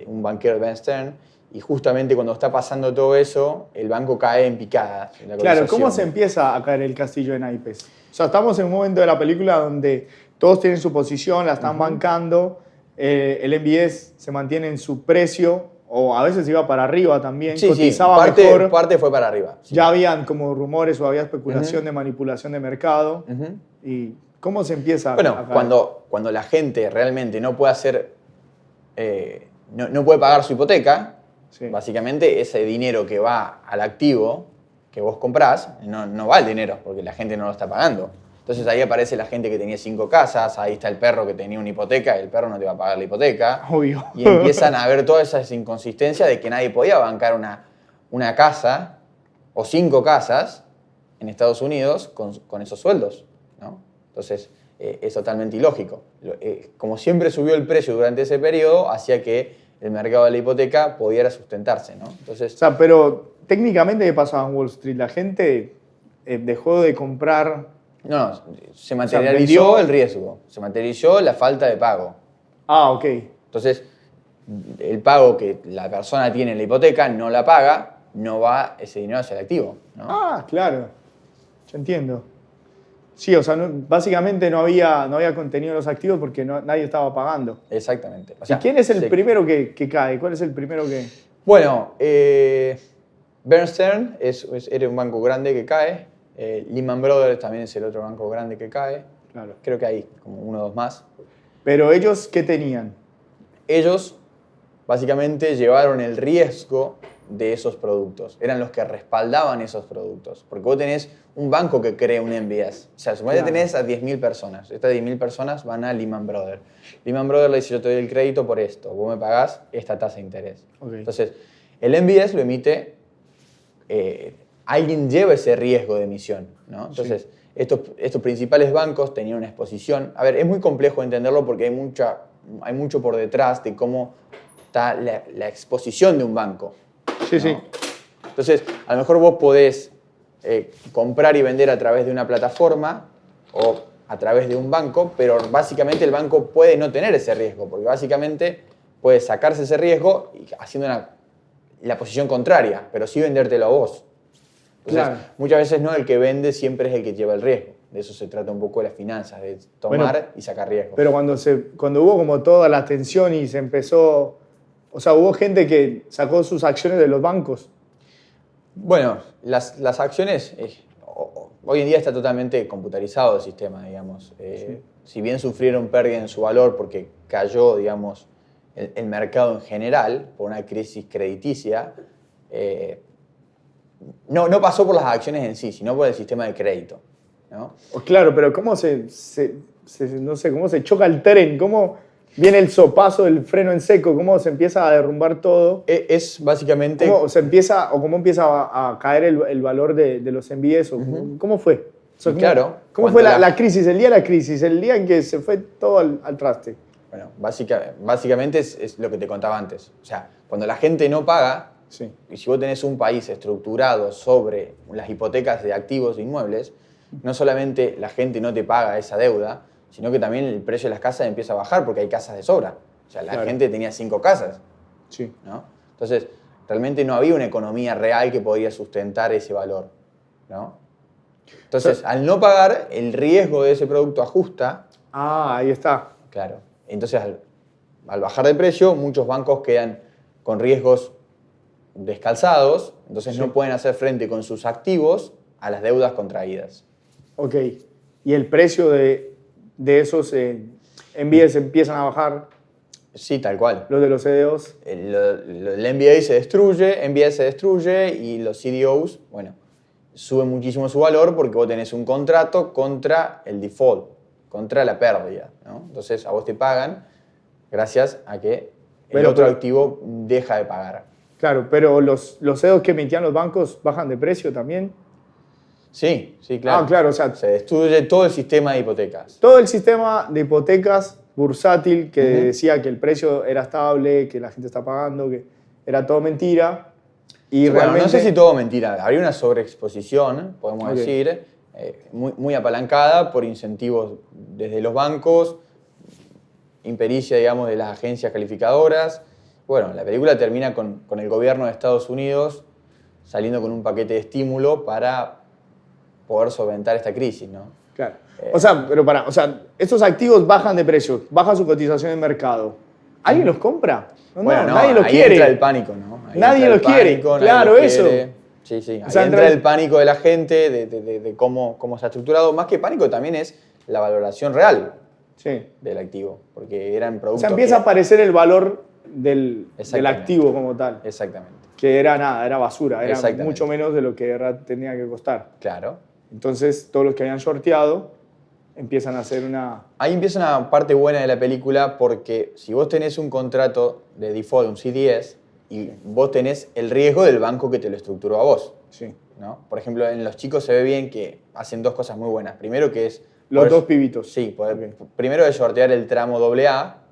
un banquero de Ben Stern, y justamente cuando está pasando todo eso, el banco cae en picada. En la Claro, cotización. ¿cómo se empieza a caer el castillo de naipes? O sea, estamos en un momento de la película donde todos tienen su posición, la están bancando, el MBS se mantiene en su precio, o a veces iba para arriba también, Sí, cotizaba sí, mejor. parte fue para arriba. Sí. Ya habían como rumores o había especulación de manipulación de mercado. Ujú. ¿Y cómo se empieza a Bueno, caer? cuando la gente realmente no puede hacer, no puede pagar su hipoteca, Sí. básicamente ese dinero que va al activo que vos comprás, no va al dinero, porque la gente no lo está pagando. Entonces ahí aparece la gente que tenía 5 casas, ahí está el perro que tenía una hipoteca, el perro no te va a pagar la hipoteca. Obvio. Y empiezan a ver todas esas inconsistencias de que nadie podía bancar una casa o 5 casas en Estados Unidos con esos sueldos, ¿no? Entonces es totalmente ilógico. Como siempre subió el precio durante ese periodo, hacía que el mercado de la hipoteca pudiera sustentarse, ¿no? Entonces, O sea, pero técnicamente, ¿qué pasaba en Wall Street? La gente dejó de comprar. no, se materializó vendió- el riesgo, se materializó la falta de pago. Ah, ok. Entonces, el pago que la persona tiene en la hipoteca no la paga, no va ese dinero hacia el activo, ¿no? Ah, claro. Yo entiendo. Sí, o sea, básicamente no había contenido en los activos porque nadie estaba pagando. Exactamente. O ¿Y sea, quién es el se- primero que cae? ¿Cuál es el primero que...? Bueno, Bear Stearns era un banco grande que cae. Lehman Brothers también es el otro banco grande que cae. Claro. Creo que hay como 1 o 2 más. Pero ellos, ¿qué tenían? Ellos básicamente llevaron el riesgo de esos productos. Eran los que respaldaban esos productos. Porque vos tenés un banco que crea un MBS. O sea, suponete Claro. tenés a 10.000 personas. Estas 10.000 personas van a Lehman Brothers. Lehman Brothers le dice, yo te doy el crédito por esto. Vos me pagás esta tasa de interés. Ok. Entonces, el MBS lo emite, alguien lleva ese riesgo de emisión, ¿no? Entonces, estos principales bancos tenían una exposición. A ver, es muy complejo entenderlo porque hay mucho por detrás de cómo está la exposición de un banco. Sí, ¿no? sí. Entonces, a lo mejor vos podés comprar y vender a través de una plataforma o a través de un banco, pero básicamente el banco puede no tener ese riesgo, porque básicamente puede sacarse ese riesgo haciendo la posición contraria, pero sí vendértelo a vos. Entonces, Claro. muchas veces no el que vende siempre es el que lleva el riesgo. De eso se trata un poco de las finanzas, de tomar Bueno, y sacar riesgos. Pero cuando hubo como toda la tensión y se empezó... O sea, hubo gente que sacó sus acciones de los bancos. Bueno, las acciones, hoy en día está totalmente computarizado el sistema, digamos. Si bien sufrieron pérdida en su valor porque cayó, digamos, el mercado en general por una crisis crediticia, no pasó por las acciones en sí, sino por el sistema de crédito, ¿no? Claro, pero ¿cómo no sé, cómo se choca el tren? ¿Cómo viene el sopazo del freno en seco? ¿Cómo se empieza a derrumbar todo? Es básicamente... ¿Cómo empieza a caer el valor de los MBS? ¿Cómo fue? O sea, Claro, ¿Cómo fue la crisis, el día de la crisis, el día en que se fue todo al traste? Bueno, básicamente es lo que te contaba antes. O sea, cuando la gente no paga, Sí. y si vos tenés un país estructurado sobre las hipotecas de activos e inmuebles, no solamente la gente no te paga esa deuda, sino que también el precio de las casas empieza a bajar porque hay casas de sobra. O sea, la Claro. gente tenía 5 casas, Sí. ¿no? Entonces, realmente no había una economía real que podía sustentar ese valor, ¿no? Entonces, al no pagar, el riesgo de ese producto ajusta. Ah, ahí está. Claro. Entonces, al bajar de precio, muchos bancos quedan con riesgos descalzados, entonces Sí. no pueden hacer frente con sus activos a las deudas contraídas. Ok. Y el precio de de esos MBS empiezan a bajar, Sí, tal cual. los de los CDOs. El MBA se destruye, MBS se destruye y los CDOs, bueno, suben muchísimo su valor porque vos tenés un contrato contra el default, contra la pérdida, ¿no? Entonces a vos te pagan gracias a que el otro activo deja de pagar. Claro, pero los CDOs que emitían los bancos bajan de precio también. Sí, claro. Ah, claro, o sea, Se destruye todo el sistema de hipotecas. todo el sistema de hipotecas bursátil que decía que el precio era estable, que la gente está pagando, que era todo mentira. Y Bueno, realmente... no sé si todo mentira. Habría una sobreexposición, podemos decir, muy apalancada por incentivos desde los bancos, impericia, digamos, de las agencias calificadoras. Bueno, la película termina con el gobierno de Estados Unidos saliendo con un paquete de estímulo para poder solventar esta crisis, ¿no? Claro. O sea, estos activos bajan de precio, baja su cotización en mercado. ¿Alguien los compra? Bueno, nadie los ahí quiere. entra el pánico, ¿no? Ahí Nadie entra el los quiere. pánico, Claro, nadie los eso. quiere. Sí. Ahí O sea, entra el pánico de la gente, de cómo se ha estructurado. Más que pánico también es la valoración real Sí. del activo, porque eran O productos sea, empieza a que... aparecer el valor del Exactamente. activo como tal. Exactamente, Que era nada, era basura, era Exactamente. mucho menos de lo que tenía que costar. claro. Entonces, todos los que habían shorteado empiezan a hacer una... Ahí empieza una parte buena de la película porque si vos tenés un contrato de default, un CDS, y vos tenés el riesgo del banco que te lo estructuró a vos, Sí. ¿no? Por ejemplo, en Los Chicos se ve bien que hacen dos cosas muy buenas. Primero que es... Los poder- dos pibitos. Sí, primero es sortear el tramo AA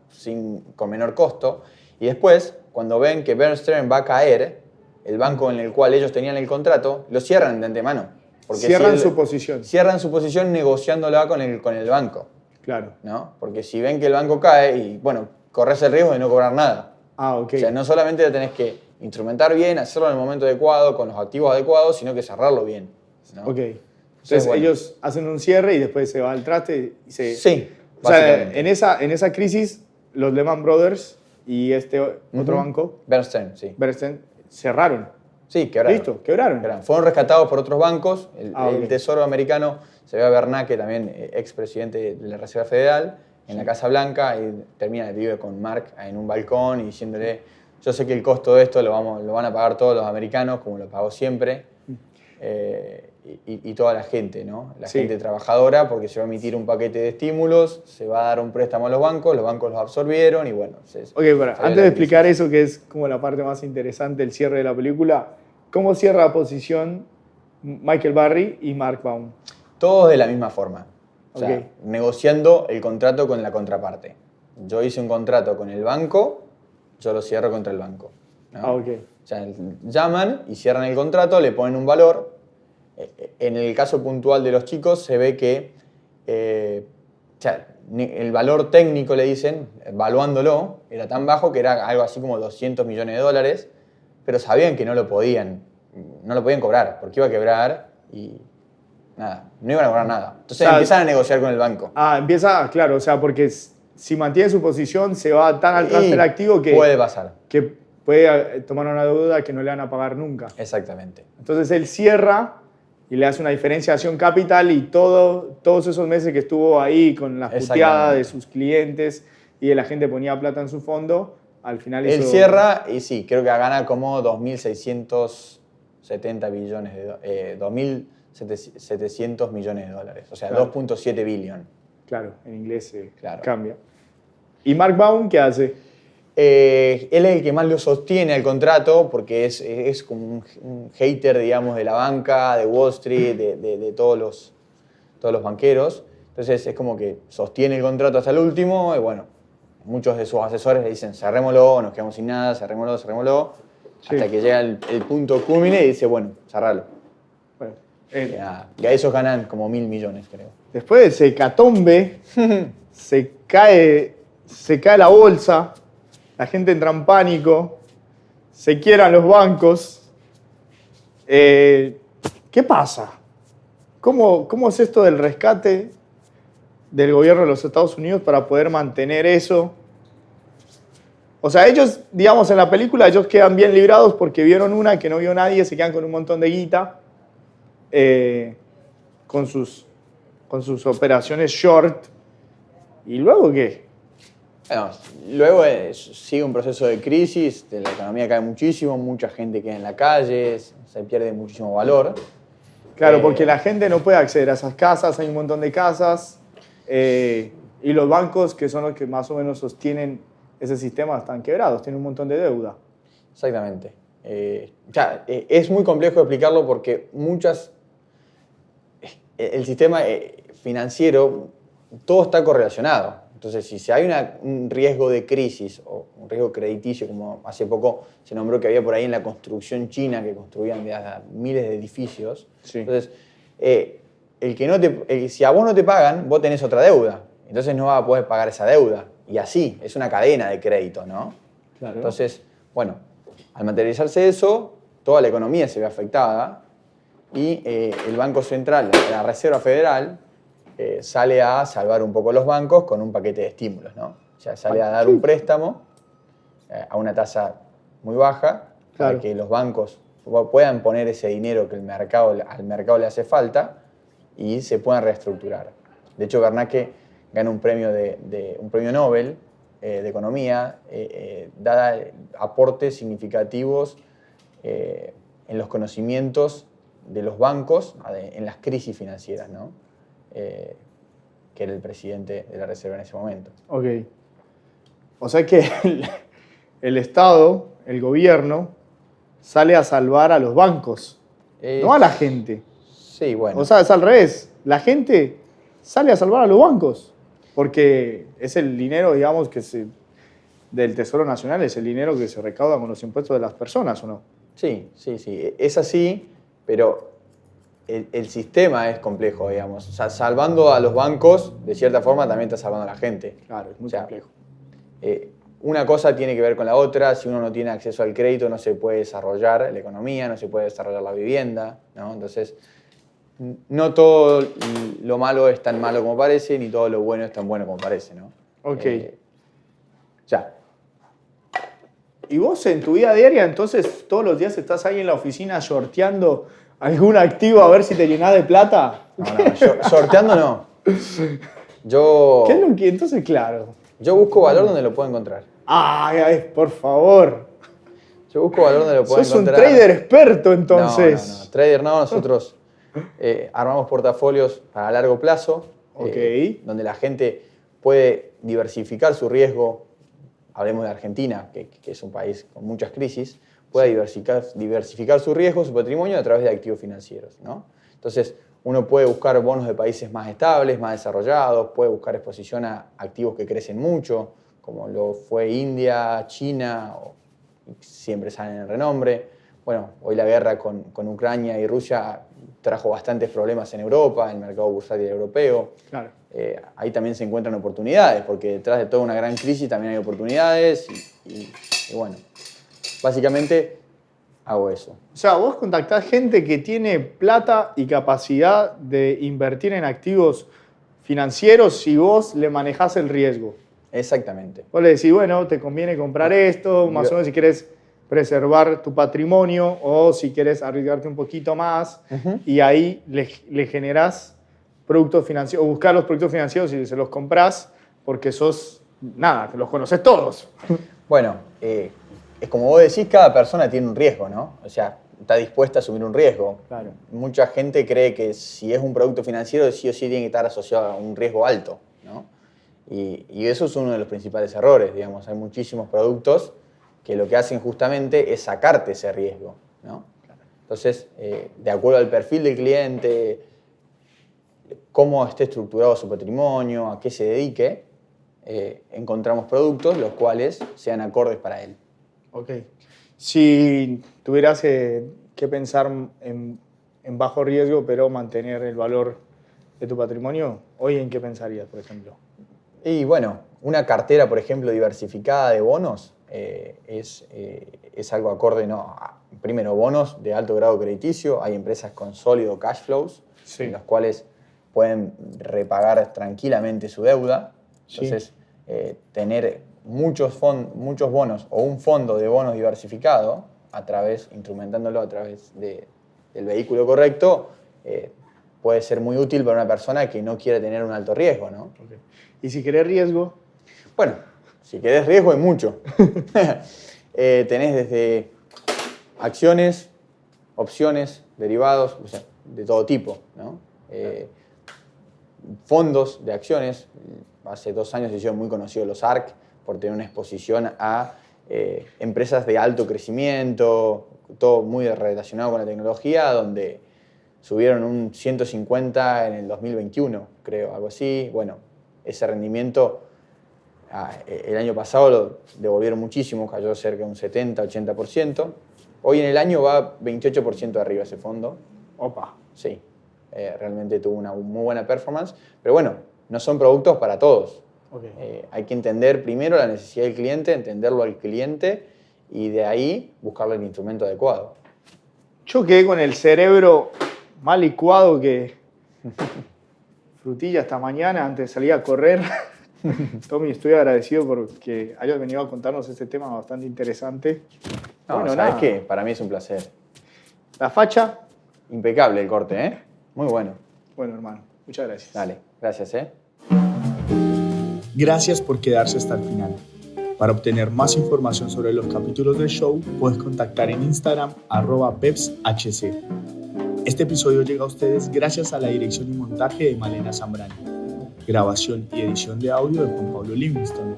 con menor costo, y después, cuando ven que Bear Stearns va a caer, el banco en el cual ellos tenían el contrato, lo cierran de antemano. Porque Cierran si su posición. Cierran su posición negociándola con el banco, Claro. ¿no? Porque si ven que el banco cae, y bueno, corres el riesgo de no cobrar nada. Ah, ok. O sea, no solamente lo tenés que instrumentar bien, hacerlo en el momento adecuado, con los activos adecuados, sino que cerrarlo bien, ¿no? Ok. Entonces bueno. ellos hacen un cierre y después se va al traste y se... Sí, O sea, básicamente. en esa crisis, los Lehman Brothers y este otro banco, Bear Stearns, sí. Bear Stearns, cerraron. Sí, quebraron. Listo, quebraron. Fueron rescatados por otros bancos. El Ok. Tesoro americano, se ve a Bernanke, también expresidente de la Reserva Federal, en la Casa Blanca, y vive con Mark en un balcón y diciéndole, yo sé que el costo de esto lo van a pagar todos los americanos, como lo pagó siempre, y toda la gente, ¿no? La Sí. gente trabajadora, porque se va a emitir un paquete de estímulos, se va a dar un préstamo a los bancos los absorbieron y bueno. Ok, pero antes de explicar eso, que es como la parte más interesante, el cierre de la película, ¿cómo cierra la posición Michael Burry y Mark Baum? Todos de la misma forma. O sea, Ok. negociando el contrato con la contraparte. Yo hice un contrato con el banco, yo lo cierro contra el banco, ¿no? Ah, ok. O sea, llaman y cierran el contrato, le ponen un valor. En el caso puntual de Los Chicos se ve que o sea, el valor técnico, le dicen, evaluándolo, era tan bajo que era algo así como $200 millones, pero sabían que no lo podían cobrar, porque iba a quebrar y nada, no iban a cobrar nada. Entonces O sea, empiezan a negociar con el banco. Ah, empieza, claro, o sea, porque si mantiene su posición, se va tan al traste Y del activo que puede pasar. que puede tomar una deuda que no le van a pagar nunca. Exactamente. Entonces él cierra y le hace una diferenciación capital y todos esos meses que estuvo ahí con la puteada de sus clientes y de la gente ponía plata en su fondo, al final Él hizo... cierra y sí, creo que gana como 2.670 billones de 2.700 millones de dólares. O sea, Claro. 2.7 billion. Claro, en inglés Claro. cambia. ¿Y Mark Baum qué hace? Él es el que más lo sostiene al contrato porque es como un hater, digamos, de la banca, de Wall Street, de todos los banqueros. Entonces es como que sostiene el contrato hasta el último y bueno, muchos de sus asesores le dicen cerrémoslo, nos quedamos sin nada, cerrémoslo, Sí. hasta que llega el punto culmine y dice, bueno, cerralo. Bueno, Y a esos ganan como 1.000 millones, creo. después de ese hecatombe, se cae la bolsa, la gente entra en pánico, se quiebran los bancos. ¿Qué pasa? ¿Cómo es esto del rescate del gobierno de los Estados Unidos para poder mantener eso? O sea, ellos, digamos, en la película, ellos quedan bien librados porque vieron una que no vio nadie, se quedan con un montón de guita, con sus operaciones short, ¿Y luego qué? Bueno, luego sigue un proceso de crisis, la economía cae muchísimo, mucha gente queda en la calle, se pierde muchísimo valor. Claro, porque la gente no puede acceder a esas casas, hay un montón de casas, y los bancos, que son los que más o menos sostienen ese sistema, están quebrados, tienen un montón de deuda. Exactamente. Es muy complejo explicarlo porque el sistema financiero, todo está correlacionado. Entonces, si hay un riesgo de crisis o un riesgo crediticio, como hace poco se nombró que había por ahí en la construcción china, que construían miles de edificios, Sí. entonces, si a vos no te pagan, vos tenés otra deuda. Entonces no vas a poder pagar esa deuda. Y así, es una cadena de crédito, ¿no? Claro. Entonces, bueno, al materializarse eso, toda la economía se ve afectada y el Banco Central, la Reserva Federal, sale a salvar un poco los bancos con un paquete de estímulos, ¿no? O sea, sale a dar un préstamo a una tasa muy baja para Claro. que los bancos puedan poner ese dinero que al mercado le hace falta y se puedan reestructurar. De hecho, Bernanke gana un premio Nobel de Economía, dada aportes significativos en los conocimientos de los bancos en las crisis financieras, ¿no? Que era el presidente de la Reserva en ese momento. Ok. O sea que el Estado, el gobierno, sale a salvar a los bancos, no a la gente. Sí, bueno. O sea, es al revés. La gente sale a salvar a los bancos, porque es el dinero, digamos, del Tesoro Nacional, es el dinero que se recauda con los impuestos de las personas, ¿o no? Sí. Es así, pero el sistema es complejo, digamos. O sea, salvando a los bancos, de cierta forma, también está salvando a la gente. Claro, es muy O sea, complejo. Una cosa tiene que ver con la otra. Si uno no tiene acceso al crédito, no se puede desarrollar la economía, no se puede desarrollar la vivienda, ¿no? Entonces, no todo lo malo es tan malo como parece, ni todo lo bueno es tan bueno como parece, ¿no? Ok. Ya. ¿Y vos en tu vida diaria, entonces, todos los días estás ahí en la oficina shorteando algún activo a ver si te llenás de plata? No, sorteando no. Yo, ¿Qué es lo que? Entonces, claro. yo busco valor donde lo puedo encontrar. Ay, por favor. Yo busco valor donde lo puedo Sos un encontrar. trader experto, entonces. No. Trader no, nosotros armamos portafolios a largo plazo, Ok. donde la gente puede diversificar su riesgo. Hablemos de Argentina, que es un país con muchas crisis, puede diversificar su riesgo, su patrimonio a través de activos financieros, ¿no? Entonces, uno puede buscar bonos de países más estables, más desarrollados, puede buscar exposición a activos que crecen mucho, como lo fue India, China, siempre salen en renombre. Bueno, hoy la guerra con Ucrania y Rusia trajo bastantes problemas en Europa, en el mercado bursátil europeo. Claro. Ahí también se encuentran oportunidades, porque detrás de toda una gran crisis también hay oportunidades y bueno, básicamente hago eso. O sea, vos contactás gente que tiene plata y capacidad de invertir en activos financieros si vos le manejás el riesgo. Exactamente. Vos le decís, bueno, te conviene comprar esto, más o menos si querés preservar tu patrimonio o si querés arriesgarte un poquito más, y ahí le generás productos financieros, o buscar los productos financieros y se los comprás porque que los conoces todos. Bueno, es como vos decís, cada persona tiene un riesgo, ¿no? O sea, está dispuesta a asumir un riesgo. Claro. Mucha gente cree que si es un producto financiero, sí o sí tiene que estar asociado a un riesgo alto, ¿no? Y eso es uno de los principales errores, digamos. Hay muchísimos productos que lo que hacen justamente es sacarte ese riesgo, ¿no? Entonces, de acuerdo al perfil del cliente, cómo esté estructurado su patrimonio, a qué se dedique, encontramos productos los cuales sean acordes para él. Ok. Si tuvieras que pensar en bajo riesgo, pero mantener el valor de tu patrimonio, ¿hoy en qué pensarías, por ejemplo? Y bueno, una cartera, por ejemplo, diversificada de bonos es algo acorde, ¿no? Primero, bonos de alto grado crediticio. Hay empresas con sólido cash flows, Sí. en los cuales pueden repagar tranquilamente su deuda. Entonces, tener muchos bonos o un fondo de bonos diversificado, instrumentándolo a través del vehículo correcto, puede ser muy útil para una persona que no quiere tener un alto riesgo, ¿no? Ok. Y si querés riesgo, Bueno, si querés riesgo hay mucho. Tenés desde acciones, opciones, derivados, o sea, de todo tipo, ¿no? Fondos de acciones. Hace 2 años se hicieron muy conocidos los ARC por tener una exposición a empresas de alto crecimiento, todo muy relacionado con la tecnología, donde subieron un 150 en el 2021, creo, algo así. Bueno, ese rendimiento el año pasado lo devolvieron muchísimo, cayó cerca de un 70-80%. Hoy en el año va 28% arriba ese fondo. opa. Sí, realmente tuvo una muy buena performance. Pero bueno, no son productos para todos. Ok. Hay que entender primero la necesidad del cliente, entenderlo al cliente y de ahí buscarle el instrumento adecuado. Yo quedé con el cerebro más licuado que frutilla esta mañana antes de salir a correr. Tommy, estoy agradecido porque hayas venido a contarnos este tema bastante interesante. No, Bueno, ¿sabes nada. qué? Para mí es un placer. La facha, Impecable el corte, ¿eh? Muy bueno. bueno, hermano, muchas gracias. Dale, gracias, ¿eh? Gracias por quedarse hasta el final. Para obtener más información sobre los capítulos del show, puedes contactar en Instagram @pepshc. Este episodio llega a ustedes gracias a la dirección y montaje de Malena Zambrano, grabación y edición de audio de Juan Pablo Livingston,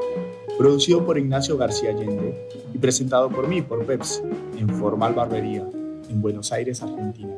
producido por Ignacio García Allende y presentado por mí, por Peps, en Formal Barbería, en Buenos Aires, Argentina.